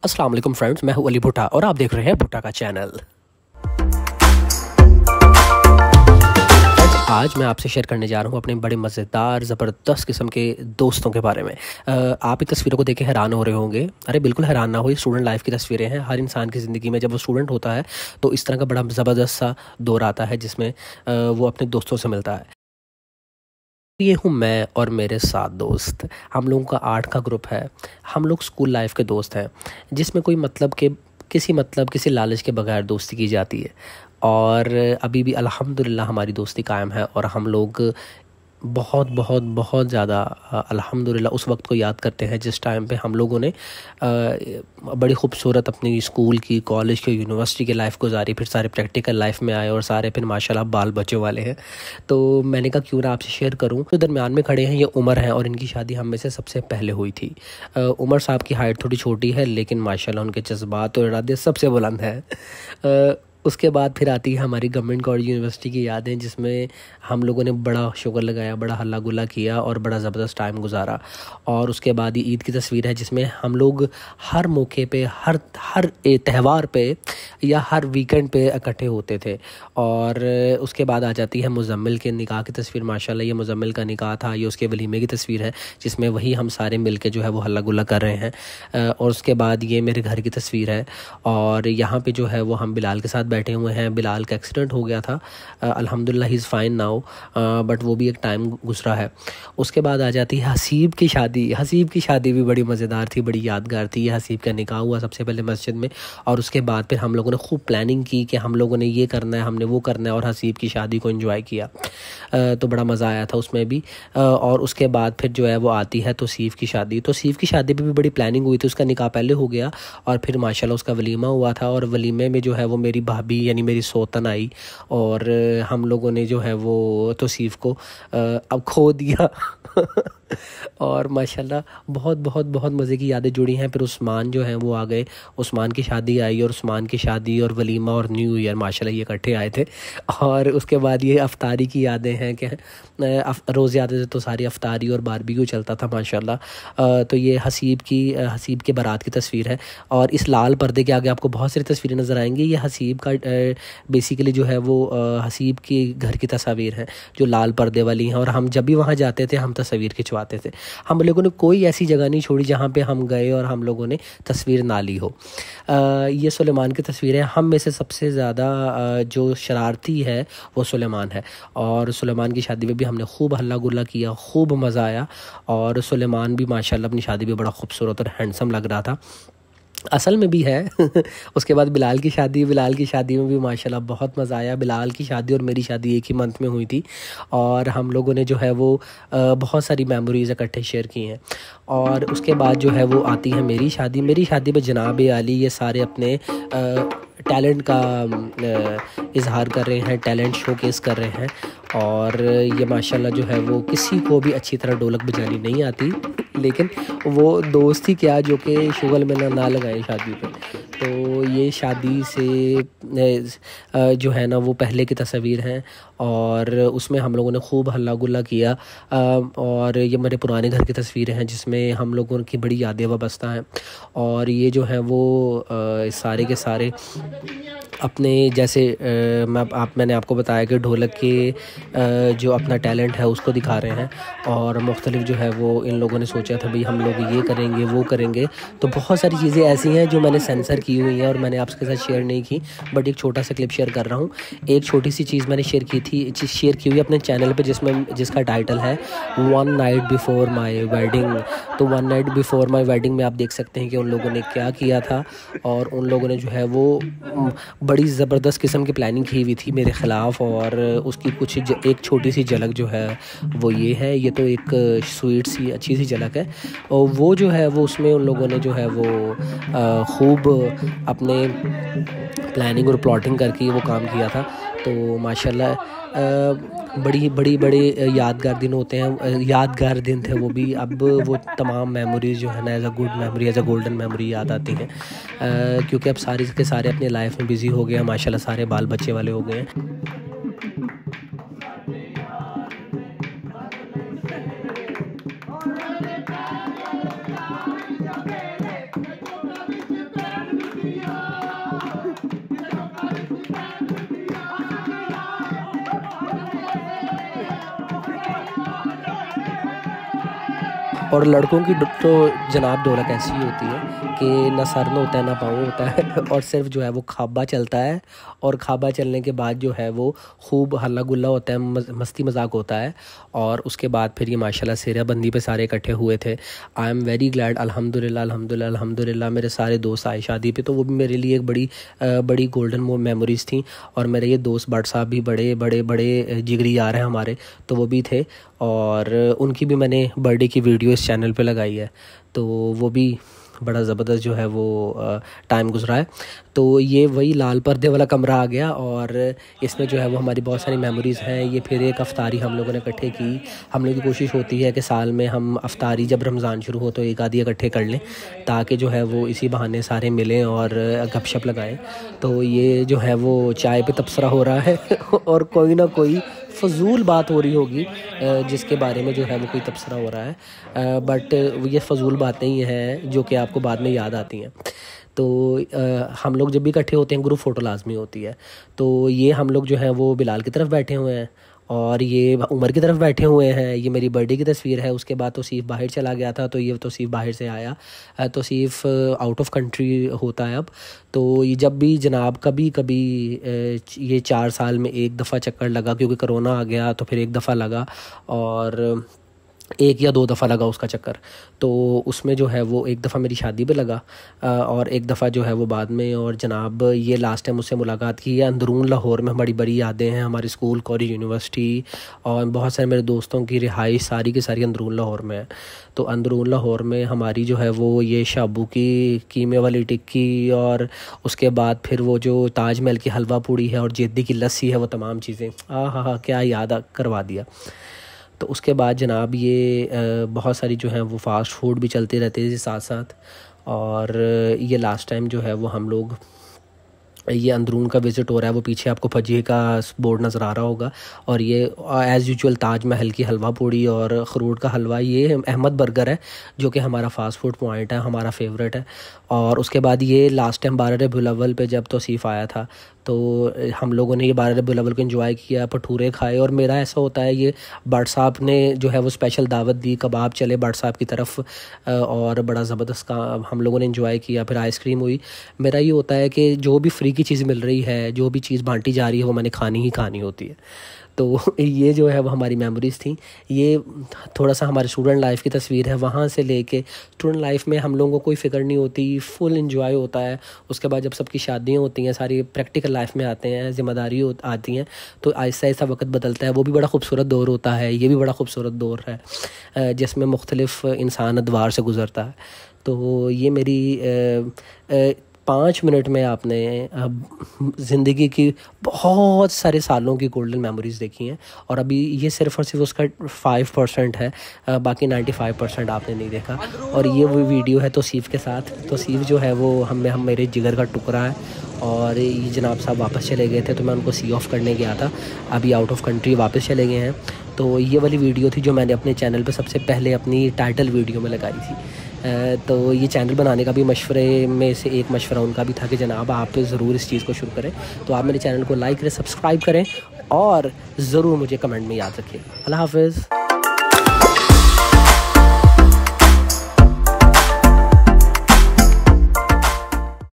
अस्सलाम वालेकुम फ्रेंड्स, मैं हूं अली भुट्टा और आप देख रहे हैं भुट्टा का चैनल। आज मैं आपसे शेयर करने जा रहा हूं अपने बड़े मज़ेदार ज़बरदस्त किस्म के दोस्तों के बारे में। आप इन तस्वीरों को देख के हैरान हो रहे होंगे। अरे बिल्कुल हैरान ना हो, ये स्टूडेंट लाइफ की तस्वीरें हैं। हर इंसान की ज़िंदगी में जब वो स्टूडेंट होता है तो इस तरह का बड़ा ज़बरदस्त सा दौर आता है जिसमें वो अपने दोस्तों से मिलता है। ये हूँ मैं और मेरे 7 दोस्त। हम लोगों का 8 का ग्रुप है। हम लोग स्कूल लाइफ के दोस्त हैं जिसमें कोई किसी लालच के बगैर दोस्ती की जाती है। और अभी भी अल्हम्दुलिल्लाह हमारी दोस्ती कायम है और हम लोग बहुत बहुत बहुत ज़्यादा अल्हम्दुलिल्लाह उस वक्त को याद करते हैं जिस टाइम पे हम लोगों ने बड़ी खूबसूरत अपनी स्कूल की, कॉलेज की, यूनिवर्सिटी की लाइफ गुजारी। फिर सारे प्रैक्टिकल लाइफ में आए और सारे फिर माशाल्लाह बाल बच्चे वाले हैं। तो मैंने कहा क्यों ना आपसे शेयर करूं। तो दरमियान में खड़े हैं ये उमर हैं और इनकी शादी हम में से सबसे पहले हुई थी। उमर साहब की हाइट थोड़ी छोटी है लेकिन माशाल्लाह उनके जज्बात और इरादे सबसे बुलंद हैं। उसके बाद फिर आती है हमारी गवर्नमेंट कॉलेज यूनिवर्सिटी की यादें, जिसमें हम लोगों ने बड़ा शुगर लगाया, बड़ा हल्ला गुल्ला किया और बड़ा ज़बरदस्त टाइम गुजारा। और उसके बाद ये ईद की तस्वीर है जिसमें हम लोग हर मौके पे, हर त्यौहार पे या हर वीकेंड पे इकट्ठे होते थे। और उसके बाद आ जाती है मुज़म्मिल के निकाह की तस्वीर। माशाल्लाह ये मुज़म्मिल का निकाह था, ये उसके वलीमे की तस्वीर है जिसमें वही हम सारे मिल के जो है वो हल्ला गुल्ला कर रहे हैं। और उसके बाद ये मेरे घर की तस्वीर है और यहाँ पे जो है वो हम बिलाल के साथ बैठे हुए हैं। बिलाल का एक्सीडेंट हो गया था, अल्हम्दुलिल्लाह he is fine now, but वो भी एक टाइम गुजरा है। उसके बाद आ जाती है हसीब की शादी। हसीब की शादी भी बड़ी मज़ेदार थी, बड़ी यादगार थी। हसीब का निकाह हुआ सबसे पहले मस्जिद में और उसके बाद फिर हम लोगों ने खूब प्लानिंग की कि हम लोगों ने ये करना है, हमने वो करना है और हसीब की शादी को एंजॉय किया। तो बड़ा मज़ा आया था उसमें भी। और उसके बाद फिर जो है वो आती है तौसीफ़ की शादी। तौसीफ़ की शादी पे भी बड़ी प्लानिंग हुई थी। उसका निकाह पहले हो गया और फिर माशाल्लाह उसका वलीमा हुआ था और वलीमे में जो है वो मेरी भाभी यानी मेरी सोतन आई और हम लोगों ने जो है वो तौसीफ़ को अब खो दिया। और माशाल्लाह बहुत बहुत बहुत मज़े की यादें जुड़ी हैं। फिर उस्मान जो हैं वो आ गए, उस्मान की शादी आई और उस्मान की शादी और वलीमा और न्यू ईयर माशाल्लाह ये इकट्ठे आए थे। और उसके बाद ये अफ्तारी की यादें हैं कि रोज़ यादें तो सारी अफ्तारी और बारबेक्यू चलता था माशाल्लाह। तो ये हसीब के बारात की तस्वीर है और इस लाल पर्दे के आगे आपको बहुत सारी तस्वीरें नज़र आएंगी। ये हसीब का बेसिकली जो है वो हसीब के घर की तस्वीर हैं जो लाल पर्दे वाली हैं। और हम जब भी वहाँ जाते थे हम तस्वीर खिंचवाते थे। हम लोगों ने कोई ऐसी जगह नहीं छोड़ी जहाँ पे हम गए और हम लोगों ने तस्वीर ना ली हो। ये सुलेमान की तस्वीर है। हम में से सबसे ज़्यादा जो शरारती है वो सुलेमान है और सुलेमान की शादी में भी हमने खूब हल्ला गुल्ला किया, खूब मज़ा आया। और सुलेमान भी माशाल्लाह अपनी शादी में बड़ा खूबसूरत और हैंडसम लग रहा था, असल में भी है। उसके बाद बिलाल की शादी में भी माशाल्लाह बहुत मज़ा आया। बिलाल की शादी और मेरी शादी एक ही मंथ में हुई थी और हम लोगों ने जो है वो बहुत सारी मेमोरीज़ इकट्ठे शेयर की हैं। और उसके बाद जो है वो आती है मेरी शादी में जनाब आली ये सारे अपने टैलेंट का इजहार कर रहे हैं, टैलेंट शोकेस कर रहे हैं। और ये माशाल्लाह जो है वो किसी को भी अच्छी तरह ढोलक बजानी नहीं आती, लेकिन वो दोस्त ही क्या जो कि शुगल में ना लगाए शादी पे। तो ये शादी से जो है ना वो पहले की तस्वीर हैं और उसमें हम लोगों ने खूब हल्ला गुल्ला किया। और ये मेरे पुराने घर की तस्वीरें हैं जिसमें हम लोगों की बड़ी यादें वाबस्ता हैं। और ये जो है वो सारे के सारे अपने जैसे मैंने आपको बताया कि ढोलक के जो अपना टैलेंट है उसको दिखा रहे हैं। और मुख्तलिफ जो है वो इन लोगों ने सोचा था भाई हम लोग ये करेंगे वो करेंगे। तो बहुत सारी चीज़ें ऐसी हैं जो मैंने सेंसर की हुई हैं और मैंने आपके साथ शेयर नहीं की, बट एक छोटा सा क्लिप शेयर कर रहा हूँ। एक छोटी सी चीज़ मैंने शेयर की हुई अपने चैनल पे जिसका टाइटल है one night before my wedding. तो one night before my wedding में आप देख सकते हैं कि उन लोगों ने क्या किया था। और उन लोगों ने जो है वो बड़ी ज़बरदस्त किस्म की प्लानिंग की हुई थी मेरे ख़िलाफ़। और उसकी एक छोटी सी झलक जो है वो ये है, ये तो एक स्वीट सी अच्छी सी झलक है। और वो जो है वो उसमें उन लोगों ने जो है वो खूब अपने प्लानिंग और प्लॉटिंग करके वो काम किया था। तो माशाल्लाह बड़े यादगार दिन थे वो भी। अब वो तमाम मेमोरीज़ जो है ना as a good memory, as a golden memory याद आती हैं। क्योंकि अब सारे के सारे अपने लाइफ में बिज़ी हो गए हैं माशाल्लाह, सारे बाल बच्चे वाले हो गए हैं। और लड़कों की तो जनाब दौलत ऐसी होती है कि ना सर ना होता है ना पाँव होता है और सिर्फ जो है वो खाबा चलता है, और खाबा चलने के बाद जो है वो खूब हल्ला गुल्ला होता है, मस्ती मजाक होता है। और उसके बाद फिर ये माशाल्लाह सेहराबंदी पे सारे इकट्ठे हुए थे। आई एम वेरी ग्लैड, अल्हम्दुलिल्लाह अल्हम्दुलिल्लाह अल्हम्दुलिल्लाह। मेरे सारे दोस्त आए शादी पे, तो वो भी मेरे लिए एक बड़ी गोल्डन मेमोरीज़ थी। और मेरे ये दोस्त भट्ट साहब भी बड़े बड़े बड़े जिगरी यार हैं हमारे, तो वो भी थे। और उनकी भी मैंने बर्थडे की वीडियो इस चैनल पे लगाई है, तो वो भी बड़ा ज़बरदस्त जो है वो टाइम गुजरा है। तो ये वही लाल पर्दे वाला कमरा आ गया, और इसमें जो है वो हमारी बहुत सारी मेमोरीज़ हैं। ये फिर एक अफ्तारी हम लोगों ने इकट्ठे की। हम लोग की कोशिश होती है कि साल में हम अफ्तारी जब रमज़ान शुरू हो तो एक आधी इकट्ठे कर लें, ताकि जो है वो इसी बहाने सारे मिलें और गपशप लगाएं। तो ये जो है वो चाय पे तबसरा हो रहा है और कोई ना कोई फ़जूल बात हो रही होगी जिसके बारे में जो है वो कोई तबसरा हो रहा है, बट ये फ़जूल बातें ही हैं जो कि आपको बाद में याद आती हैं। तो हम लोग जब भी इकट्ठे होते हैं ग्रुप फ़ोटो लाजमी होती है। तो ये हम लोग जो हैं वो बिलाल की तरफ बैठे हुए हैं और ये उमर की तरफ बैठे हुए हैं। ये मेरी बर्थडे की तस्वीर है। उसके बाद तौसीफ़ बाहर चला गया था, तो ये तौसीफ़ बाहर से आया। तौसीफ़ आउट ऑफ कंट्री होता है अब। तो ये जब भी जनाब कभी कभी ये 4 साल में एक दफ़ा चक्कर लगा, क्योंकि कोरोना आ गया तो फिर एक दफ़ा लगा, और एक या 2 दफ़ा लगा उसका चक्कर। तो उसमें जो है वो एक दफ़ा मेरी शादी पे लगा, और एक दफ़ा जो है वो बाद में। और जनाब ये लास्ट टाइम मुझसे मुलाकात की है अंदरून लाहौर में। हमारी बड़ी यादें हैं, हमारे स्कूल, कॉलेज, यूनिवर्सिटी और बहुत सारे मेरे दोस्तों की रिहाइश सारी की सारी अंदरून लाहौर में है। तो अंदरून लाहौर में हमारी जो है वो ये शाबू की कीमे वाली टिक्की, और उसके बाद फिर वो जो ताजमहल की हलवा पूड़ी है और जेदी की लस्सी है, वो तमाम चीज़ें हाँ क्या याद करवा दिया। तो उसके बाद जनाब ये बहुत सारी जो है वो फ़ास्ट फूड भी चलते रहते थे साथ साथ। और ये लास्ट टाइम जो है वो हम लोग, ये अंदरून का विज़िट हो रहा है। वो पीछे आपको फजीह का बोर्ड नज़र आ रहा होगा। और ये एज़ यूजुअल ताजमहल की हलवा पूड़ी और खरूट का हलवा, ये अहमद बर्गर है जो कि हमारा फ़ास्ट फूड पॉइंट है, हमारा फेवरेट है। और उसके बाद ये लास्ट टाइम 12 रबीउल अव्वल पे जब तौसीफ़ आया था, तो हम लोगों ने ये 12 रबीउल अव्वल को एंजॉय किया, भटूरे खाए। और मेरा ऐसा होता है, ये भट्ट साहब ने जो है वो स्पेशल दावत दी, कबाब चले भट्ट साहब की तरफ, और बड़ा ज़बरदस्त का हम लोगों ने एंजॉय किया। फिर आइसक्रीम हुई। मेरा ये होता है कि जो भी फ्री की चीज़ मिल रही है, जो भी चीज़ बांटी जा रही है, वो मैंने खानी ही खानी होती है। तो ये जो है वो हमारी मेमोरीज़ थी। ये थोड़ा सा हमारे स्टूडेंट लाइफ की तस्वीर है। वहाँ से लेके स्टूडेंट लाइफ में हम लोगों को कोई फ़िक्र नहीं होती, फुल एंजॉय होता है। उसके बाद जब सबकी शादियाँ होती हैं, सारी प्रैक्टिकल लाइफ में आते हैं, ज़िम्मेदारी आती हैं, तो आहिस्ता आहिस्ता वक्त बदलता है। वो भी बड़ा खूबसूरत दौर होता है, ये भी बड़ा खूबसूरत दौर है जिसमें मुख्तलिफ़ इंसान अदवार से गुज़रता है। तो ये मेरी 5 मिनट में आपने ज़िंदगी की बहुत सारे सालों की गोल्डन मेमोरीज़ देखी हैं, और अभी ये सिर्फ़ और सिर्फ उसका 5% है, बाकी 95% आपने नहीं देखा। और ये वो वीडियो है तौसीफ़ के साथ। तौसीफ़ जो है वो हम मेरे जिगर का टुकड़ा है। और ये जनाब साहब वापस चले गए थे, तो मैं उनको सी ऑफ करने गया था। अभी आउट ऑफ कंट्री वापस चले गए हैं। तो ये वाली वीडियो थी जो मैंने अपने चैनल पे सबसे पहले अपनी टाइटल वीडियो में लगाई थी। तो ये चैनल बनाने का भी मशवरे में से एक मशवरा उनका भी था कि जनाब आप ज़रूर इस चीज़ को शुरू करें। तो आप मेरे चैनल को लाइक करें, सब्सक्राइब करें, और ज़रूर मुझे कमेंट में याद रखें। अल्लाह हाफ़िज़।